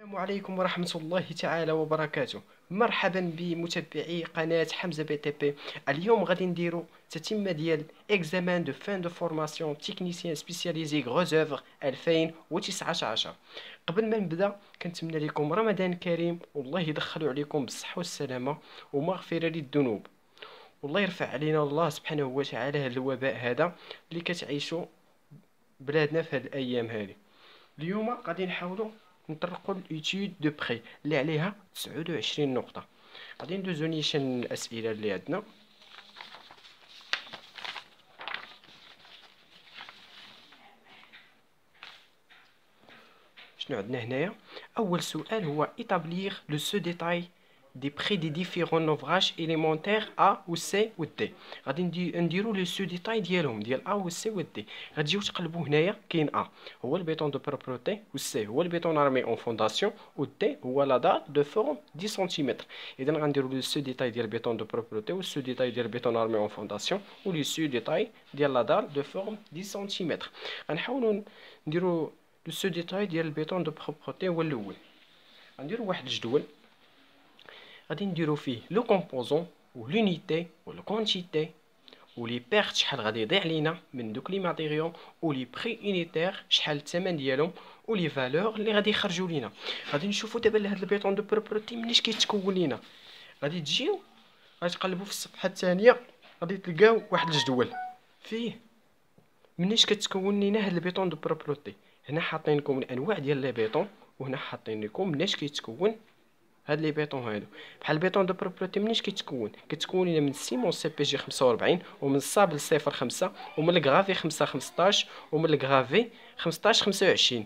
السلام عليكم ورحمة الله تعالى وبركاته. مرحبا بمتابعي قناة حمزة بي تي بي. اليوم غادي نديرو تتمة ديال اكزامان دو فان دو فورماسيون تكنيسيان سبيسياليزي غوزوفر 2019. قبل ما نبدا كنتمنى لكم رمضان كريم، والله يدخلوا عليكم بالصحة والسلامة ومغفرة للذنوب، والله يرفع علينا الله سبحانه وتعالى هذا الوباء هذا اللي كتعيشوا بلادنا في هذه الايام هذه. اليوم غادي نحاولوا نطرقوا الايتيود دو بخي اللي عليها 29 نقطة. غادي ندوزو نيشان الأسئلة اللي عندنا. شنو عندنا هنايا؟ أول سؤال هو établir le ce détail des prix des différents ouvrages élémentaires A و C و D. غادي نديرو لو سو ديتاي ديالهم ديال A و C و D. غتجيو تقلبوا هنايا كاين A هو البيطون دو بروبرتي و C هو البيطون ارمي اون فونداسيون و D هو لا دار دو فورم 10 سنتيمتر. اذا غنديرو لو سو ديتاي ديال البيطون دو بروبرتي و سو ديتاي ديال البيطون ارمي اون فونداسيون و لو سو ديتاي ديال لا دار دو فورم 10 سنتيمتر. غنحاولوا نديرو لو سو ديتاي ديال البيطون دو بروبرتي هو الاول. غنديرو واحد الجدول غادي نديرو فيه لو كومبوزون و لونيتي و لو كونتيتي و لي بيرت شحال غادي يضيع لينا من دوك لي ماتيريون و لي بري يونيتير شحال الثمن ديالهم و لي فالور اللي غادي يخرجوا لينا. غادي نشوفوا دابا لهاد البيطون دو بروبرتي مناش كيتكون لينا. غادي تجيو غادي تقلبوا في الصفحه الثانيه غادي تلقاو واحد الجدول فيه مناش كتكون لينا هاد البيطون دو بروبرتي. هنا حاطين لكم الانواع ديال لي بيطون وهنا حاطين لكم مناش كيتكون هاد لي بيطون هادو. بحال البيطون دو بروبرتي مناش كتكون لنا من السيمون سي بي جي 45 ومن الصابل 05 ومن الكرافي 5 15 ومن الكرافي 15 25.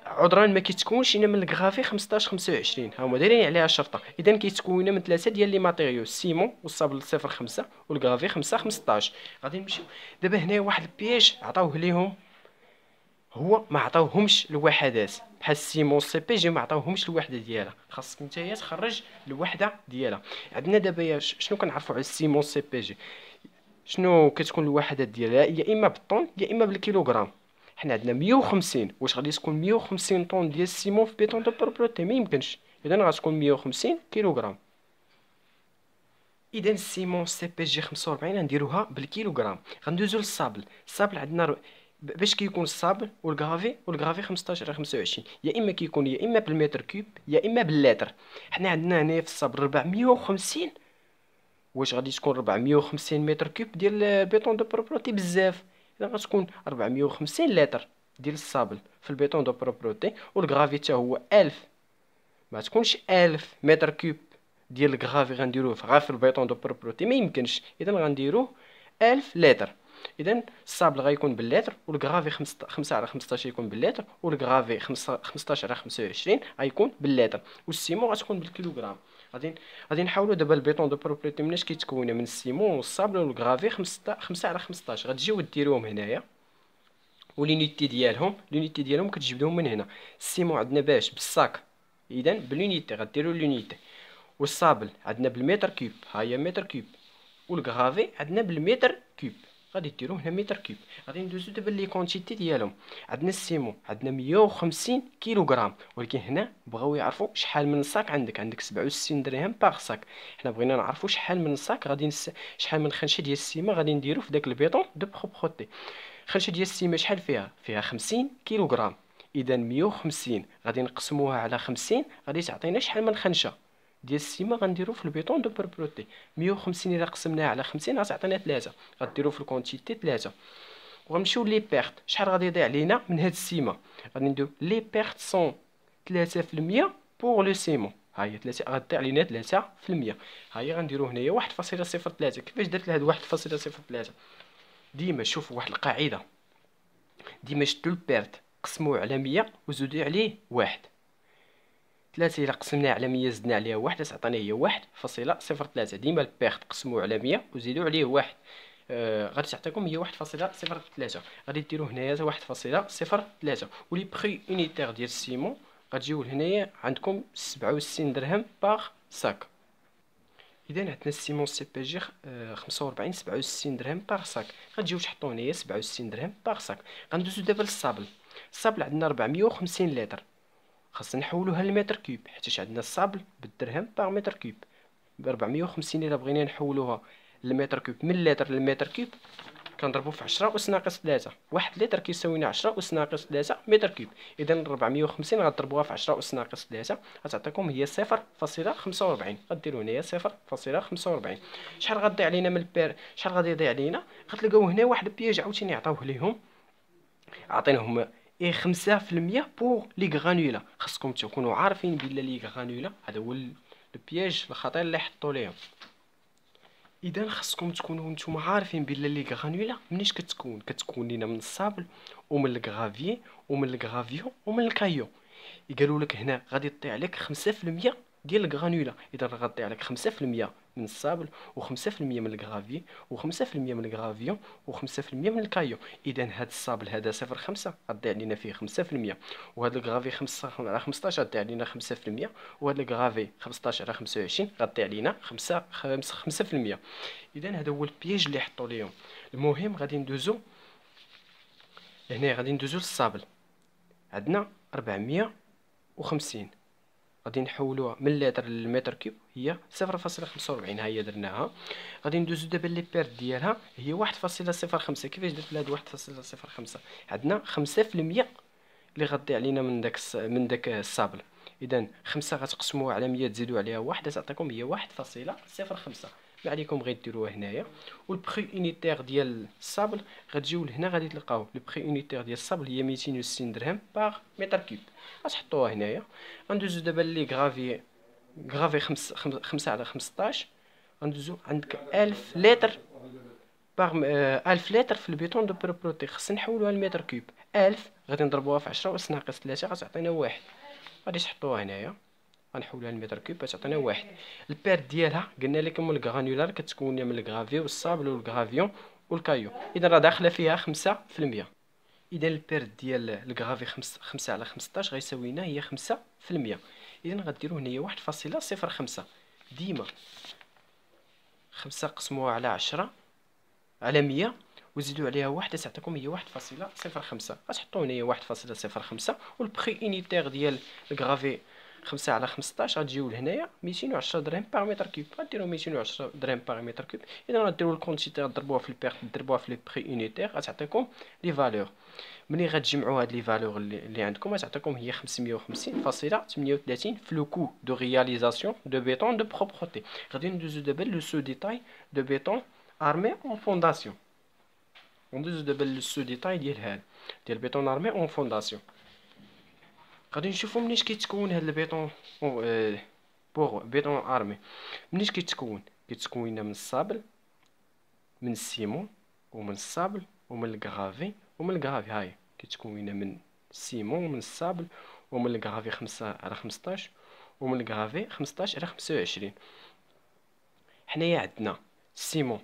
عذرا ما كيتكونش لنا من الكرافي 15 25 ها هما دايرين عليها شرطه. اذا كيتكون لنا من ثلاثه ديال لي ماتيريو السيمون والصابل 05 والكرافي 5 15. غادي نمشيو دابا هنا واحد البياج عطاوه ليهم هو ما عطاوهمش الوحدات بحال السيمون سي بي جي ما عطاوهمش الوحده ديالها. خاصك نتايا تخرج الوحده ديالها. عندنا دابا شنو كنعرفوا على السيمون سي بي جي؟ شنو كتكون الوحدات ديالها؟ يا اما بالطون يا اما بالكيلوغرام. حنا عندنا 150. واش غادي تكون 150 طون ديال السيمون في بيطون دو بروبرتي؟ ما يمكنش. اذا غتكون 150 كيلوغرام. اذا السيمون سي بي جي 45 غنديروها بالكيلوغرام. غندوزو للصابل. الصابل عندنا باش كيكون الصابل والكرافي 15 على 25 يا اما كيكون يا اما بالمتر كوب يا اما باللتر. حنا عندنا هنا في الصابل 450. واش غادي تكون 450 متر كوب ديال البيطون دو بروبرتي؟ بزاف. اذا غتكون 450 لتر ديال الصابل في البيطون دو بروبرتي والكرافي حتى هو 1000. ما تكونش 1000 متر كوب ديال الكرافي غنديروه غير في البيطون دو بروبرتي، ما يمكنش. اذا غنديروه 1000 لتر. اذا الصابل غيكون باللتر والكرافي 5 على 15 يكون باللتر والكرافي 15 على 25 غيكون باللتر والسيمون غتكون بالكيلوغرام. غادي نحاولوا دابا البيطون دو بروبرتي مناش كيتكون من السيمون والصابل والكرافي 5 على 15. غتجيو ديروهم هنايا ولونيتي ديالهم كتجبدوهم من هنا. السيمون عندنا باش بالصاك، اذا بالونيتي غديروا لونيتي. والصابل عندنا بالمتر كوب، ها هي متر كوب. والكرافي عندنا بالمتر كوب، غادي ديروه هنا متر كوب. غادي ندوزو دابا لي كونتيتي ديالهم. عندنا السيمون عندنا 150 كيلوغرام، ولكن هنا بغاو يعرفوا شحال من صاك عندك 67 درهم باغ صاك. حنا بغينا نعرفوا شحال من صاك شحال من خنشه ديال السيمه غادي نديرو في داك البيطون دو بروبرتي. خنشه ديال السيمه شحال فيها 50 كيلوغرام. اذا 150 غادي نقسموها على 50 غادي تعطينا شحال من خنشه ديال السيمه غنديرو في البيطون دو بروبرتي. 150 الا قسمناها على 50 غتعطينا 3. غديرو في الكونتيتي 3. وغنمشيو لي بيرت. شحال غادي يضيع لينا من هاد السيمه؟ غادي نديرو لي بيرت سون 3% بوغ لو سيمون. ها هي 3 غتضيع لينا 3%. ها هي غنديرو هنايا 1.03. كيفاش درت لهاد 1.03؟ ديما شوف واحد القاعده، ديما شدو البيرت قسموه على 100 وزيدو عليه 1. 3 إلا قسمناه على 100 زدنا عليها 1 تعطينا هي 1.03. ديما البيرت قسموه على 100 وزيدوا عليه 1. غادي تعطيكم هي 1.03. غادي ديروا هنايا 1.03. ولي بري يونيتير ديال السيمون غتجيو لهنايا عندكم 67 درهم باغ ساك. اذا عندنا السيمون سي بي جي 45 67 درهم باغ ساك. غتجيو تحطوا هنايا 67 درهم باغ ساك. غندوزو دابا للصابل. الصابل عندنا 450 لتر. خاصنا نحولوها لمتر كوب، حيت عندنا الصابل بالدرهم باغ متر كوب ب 450. الا بغينا نحولوها لمتر كوب من لتر لمتر كوب كنضربو في 10 أس ناقص 3. واحد لتر كيساوينا 10 أس ناقص 3 متر كوب. اذا 450 غضربوها في 10 أس ناقص 3 غتعطيكم هي 0.45. غديروا هنايا 0.45. شحال غادي علينا من البير؟ شحال غادي يضيع علينا؟ غتلقاو هنا واحد البياج عاوتاني عطاوه ليهم، عطيناهم 5% بوغ لي غانولا. خاصكم تكونوا عارفين بلا لي غانولا هذا هو البياج الخطير اللي حطوا ليهم. اذا خاصكم تكونوا نتوما عارفين بلا لي غانولا منيش كتكون لينا من الصابل ومن الكرافيي ومن الكرافيو ومن الكايو. قالوا لك هنا غادي تطيع لك 5% ديال الغرانولا. اذا غطيع لك 5% من الصابل و5% من الكرافي و5% من الكرافيو و5% من الكايو. اذا هذا الصابل هذا 0.5 غطيع لينا فيه 5%، وهذا الكرافي 5 على 15 غطيع لينا 5%، وهذا الكرافي 15 على 25 غطيع لينا 5%. اذا هذا هو البياج اللي حطوا ليهم. المهم غادي ندوزو هنا، غادي ندوزو للصابل. عندنا 450 غادي نحولوها من لتر للمتر كيوب هي 0.45. ها هي درناها. غادي ندوزو دابا لي بير ديالها هي 1.05. كيفاش درت لهاد 1.05؟ عندنا 5% اللي غادي علينا من داك الصابل. اذا 5 غتقسموها على 100 تزيدوا عليها 1 تعطيكم هي 1.05. ما عليكم غير ديروها هنايا. والبخي اونيتير ديال الصابل غتجيو لهنا غادي تلقاو البخي اونيتير ديال الصابل هي 260 درهم باغ متر كيوب. غتحطوها هنايا. غندوزو دابا لي كرافي 5 على 15. غندوزو عندك 1000 لتر باغ 1000 لتر في البيتون دو بروبروتي. خصنا نحولوها لمتر كيوب. 1000 غادي نضربوها في 10 أس ناقص 3 غتعطينا 1. غادي تحطوها هنايا. غنحولها لمتر كيوب باش تعطينا 1. البير ديالها قلنا لكم الكرانولار كتكون من الكرافي والصابل والكرافيون والكايو. اذا راه داخله فيها 5%. اذا البير ديال الكرافي 5 على 15 غيساوينا هي 5%. اذا غديروا هنا 1.05. ديما 5 قسموها على 10 على 100 وزيدوا عليها 1 تعطيكم هي 1.05. غتحطوا هنا 1.05. والبخي انيتير ديال الكرافي 5 على 15 غتجيو لهنايا 210 درهم باغ متر كيوب. غديروا 210 درهم باغ متر كيوب. اذا غديروا الكونتيتي غضربوها في البير ضربوها في لي بخي اونيتير غتعطيكم لي فالور. ملي غتجمعوا هاد لي فالور اللي عندكم غتعطيكم هي 550.38 في لو كو دو رياليزاسيون دو بيتون دو بروبرتي. غادي ندوزو دابا لو سو ديتاي دو بيتون ارمي اون فونداسيون. ندوزو دابا لو سو ديتاي ديال هاد ديال بيتون ارمي اون فونداسيون. غادي نشوفو منيش كيتكون هاد البيتون بوغ بيتون ارمي. منيش كيتكون من الصابل، من السيمون، ومن الصابل، ومن الكرافي، ومن الكرافي. هاي كتكون من السيمون ومن الصابل ومن الكرافي 5 على 15 ومن الكرافي 15 على 25. حنايا عندنا السيمون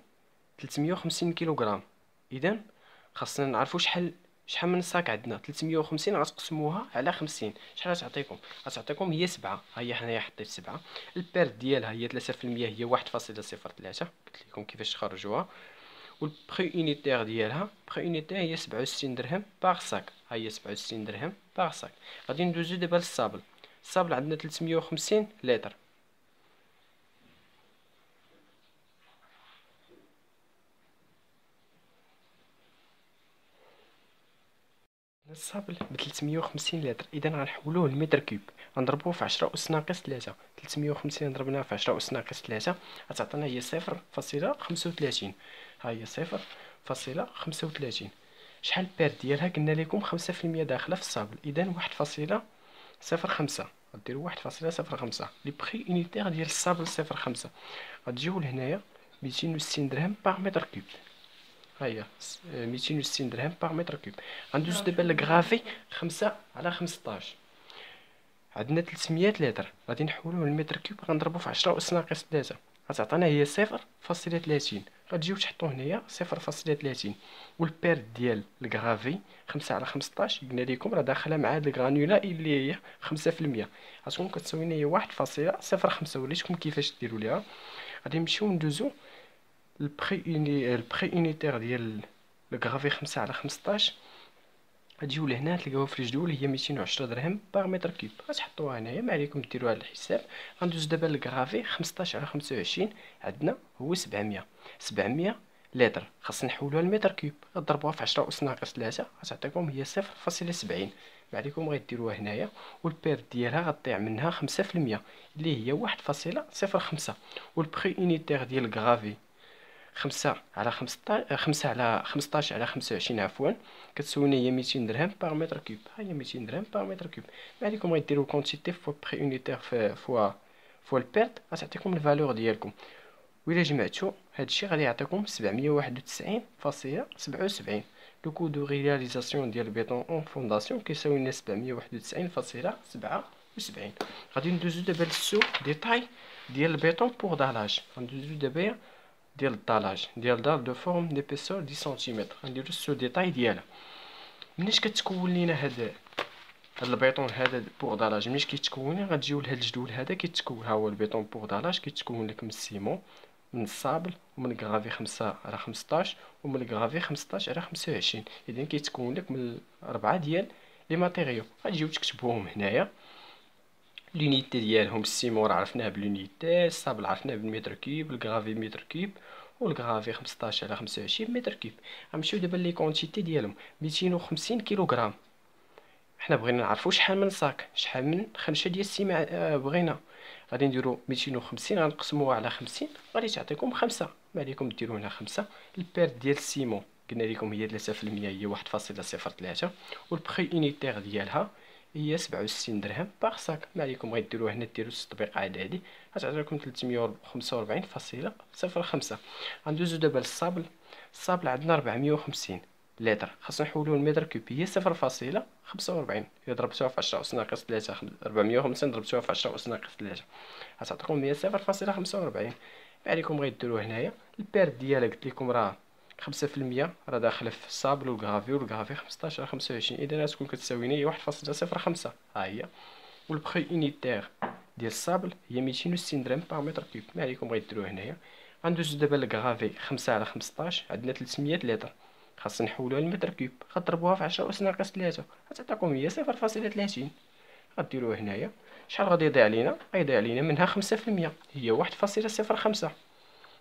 350 كيلوغرام. اذا خاصنا نعرفوا شحال من الصاك عندنا. 350 غتقسموها على 50 شحال غتعطيكم؟ غتعطيكم هي 7. ها هي حنايا حطيت 7. البير ديالها هي 3% هي 1.03. قلت لكم كيفاش تخرجوها. والبخي اونيتير ديالها بخي اونيتير هي 67 درهم باغ صاك. ها هي 67 درهم باغ صاك. غادي ندوزو دابا للصابل. الصابل عندنا 350 لتر. الصابل ب 350 لتر. اذا غنحولوه لمتر كيوب غنضربوه في 10 أس ناقص 3. 350 ضربناها في 10 أس ناقص 3 غتعطينا هي 0.35. ها هي 0.35. شحال البير ديالها؟ قلنا لكم 5% داخله في الصابل. اذا 1.05 غديروا 1.05. لي بخي اونيتير ديال الصابل 0.5. غتجيو لهنايا 260 درهم باغ متر كيوب. هيا 260 درهم باغ متر كيوب. غندوز دابا للكرافي 5 على 15. عندنا 300 لتر. غادي نحولوه للمتر كيوب غنضربو في 10 أس ناقص 3 غتعطينا هي 0.30. غتجيو تحطو هنايا 0.30. والبير ديال الكرافي 5 على 15 قلنا لكم راه داخله مع هاد الغرانولا اللي هي 5%. غتكون كتساوي لنا هي 1.05. وريتكم كيفاش ديروا ليها. غادي نمشيو ندوزو البخي اونيتير ديال الكرافي 5 على 15. غتجيو لهنا تلقاوها في الجدول هي 210 درهم باغ متر كيوب، غتحطوها هنايا ما عليكم ديروا هذا الحساب. غندوز دابا للكرافي 15 على 25 عندنا هو 700 لتر، خاصنا نحولوها لمتر كيوب، غضربوها في 10 أس ناقص 3 غتعطيكم هي 0.70. ما عليكم غديروها هنايا، والبير ديالها غطيع منها 5% اللي هي 1.05، والبخي اونيتير ديال الكرافي 5 على 25 عفوا كتسولنا هي 200 درهم باغ متر كيوب. ها هي 200 درهم باغ متر كيوب. ما عليكم غديروا كونتيتي فوا بخي اونيتير فوا البيرت غتعطيكم الفالور ديالكم، وإلا جمعتو هادشي غادي يعطيكم 791.77. لو كو دو رياليزاسيون ديال البيطون اون فونداسيون كيساوي لنا 791.77. غادي ندوزو دابا للسو ديتاي ديال البيطون بوغ دالاج. غندوزو دابا ديال الدالاج ديال دار دو فورم ديبيسور 10 سنتيمتر، غنديرو السو ديتاي ديالها. مناش كتكون لينا هاد البيطون هذا بوغ دالاج، مناش كيتكون غتجيو لهاد الجدول هذا كيتكون. ها هو البيطون بوغ دالاج كيتكون لك من السيمون، من الصابل، ومن الكرافي 5 على 15 ومن الكرافي 15 على 25. اذا كيتكون لك من 4 ديال لي ماتيريو. غتجيو تكتبوهم هنايا لونيتي ديالهم. السيمون عرفناه بلونيتي، الصابل عرفناه بالمتر كيوب، الكرافي متر كيوب، والكرافي 15 على 25 متر كيوب. غنمشيو دابا لي كونتيتي ديالهم 250 كيلوغرام. حنا بغينا نعرفو شحال من صاك، شحال من خنشه ديال السيمه بغينا. غادي نديرو 250 غنقسموها على 50 غادي تعطيكم 5. ما عليكم ديرو هنا 5. البير ديال السيمون قلنا لكم هي 3%، هي 1.03، والبخي اونيتير ديالها هي 67 درهم باغ صاك. ما عليكم غديروه هنا ديرو التطبيق عادي غتعطيكم 345.05. غندوزو دابا للصابل. الصابل عندنا 450 لتر، خاصنا نحولوه لمتر كيوب، هي 0.45. الا ضربتوها في 10 أس ناقص 3 450 ضربتوها في 10 أس ناقص 3 غتعطيكم هي 0.45. ما عليكم غديروه هنايا. البير ديالها قلت لكم راه 5% راه داخله في الصابل والكرافي 15 على 25، اذا غتكون كتساوي لنا هي 1.05. ها هي. والبخي اونيتير ديال الصابل هي 260 درهم باغ متر كيوب. ما عليكم غديروه هنايا. غندوزو دابا للكرافي 5 على 15 عندنا 300 لتر، خاصنا نحولوها لمتر كيوب، غضربوها في 10 أس ناقص 3 غتعطيكم هي 0.30. غديروه هنايا. شحال غادي يضيع لينا؟ غيضيع لينا منها 5% هي 1.05.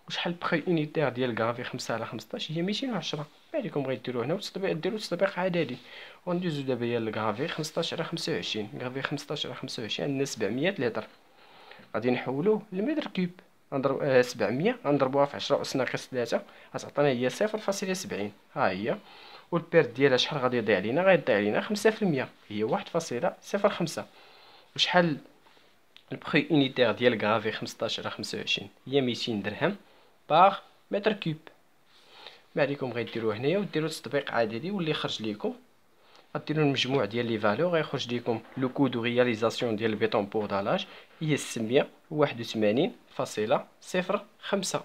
وشحال البخي اونيتير ديال الكرافي 5 على 15 هي 210. ما عليكم غديروه هنا ديرو تطبيق عددي. وندوزو دابا هي الكرافي 15 على 25. الكرافي 15 على 25 عندنا 700 لتر، غادي نحولوه لمتر كيوب. غنضرب 700 غنضربوها في 10 أس ناقص 3 غتعطينا هي 0.70. ها هي. والبير ديالها شحال غادي يضيع لينا؟ غيضيع لينا 5% هي 1.05. وشحال البخي اونيتير ديال الكرافي 15 على 25 هي 200 درهم باغ متر كيوب. ما عليكم غديروه هنايا وديروا تطبيق عددي واللي يخرج ليكم غديروا المجموع ديال لي فالور غيخرج لكم لو كو دو رياليزاسيون ديال البيطون بوغ دالاج هي 681.05.